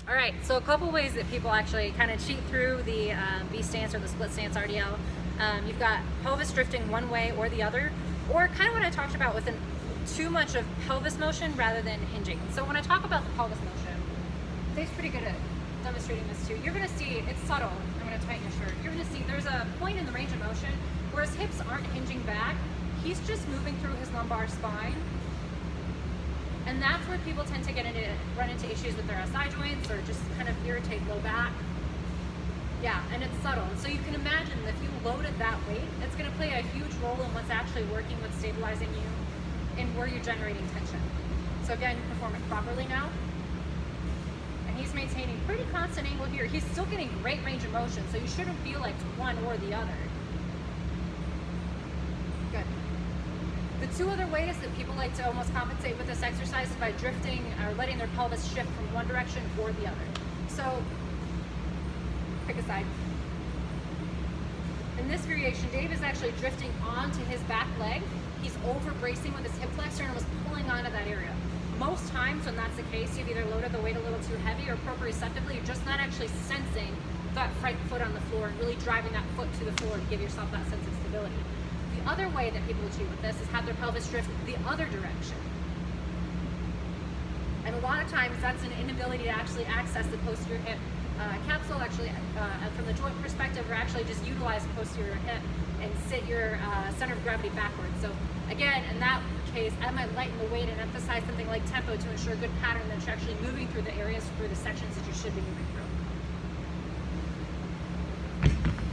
All right, so a couple ways that people actually kind of cheat through the B stance or the split stance RDL. You've got pelvis drifting one way or the other, or kind of what I talked about with too much of pelvis motion rather than hinging. So when I talk about the pelvis motion, Dave's pretty good at demonstrating this too. You're gonna see, it's subtle. I'm gonna tighten your shirt. You're gonna see there's a point in the range of motion where his hips aren't hinging back. He's just moving through his lumbar spine. And that's where people tend to run into issues with their SI joints or just kind of irritate low back. Yeah, and it's subtle. So you can imagine that if you loaded that weight, it's gonna play a huge role in what's actually working with stabilizing you and where you're generating tension. So again, you perform it properly now. And he's maintaining pretty constant angle here. He's still getting great range of motion, so you shouldn't feel like it's one or the other. Good. The two other ways that people like to almost compensate with this exercise is by drifting or letting their pelvis shift from one direction or the other. So, pick a side. In this variation, Dave is actually drifting onto his back leg. He's over bracing with his hip flexor and was pulling onto that area. Most times when that's the case, you've either loaded the weight a little too heavy or proprioceptively, you're just not actually sensing that front foot on the floor and really driving that foot to the floor to give yourself that sense of stability. The other way that people achieve with this is have their pelvis drift the other direction. And a lot of times that's an inability to actually access the posterior hip capsule, actually from the joint perspective, or actually just utilize posterior hip and sit your center of gravity backwards. So again, in that case, I might lighten the weight and emphasize something like tempo to ensure a good pattern that you're actually moving through the areas, through the sections that you should be moving through.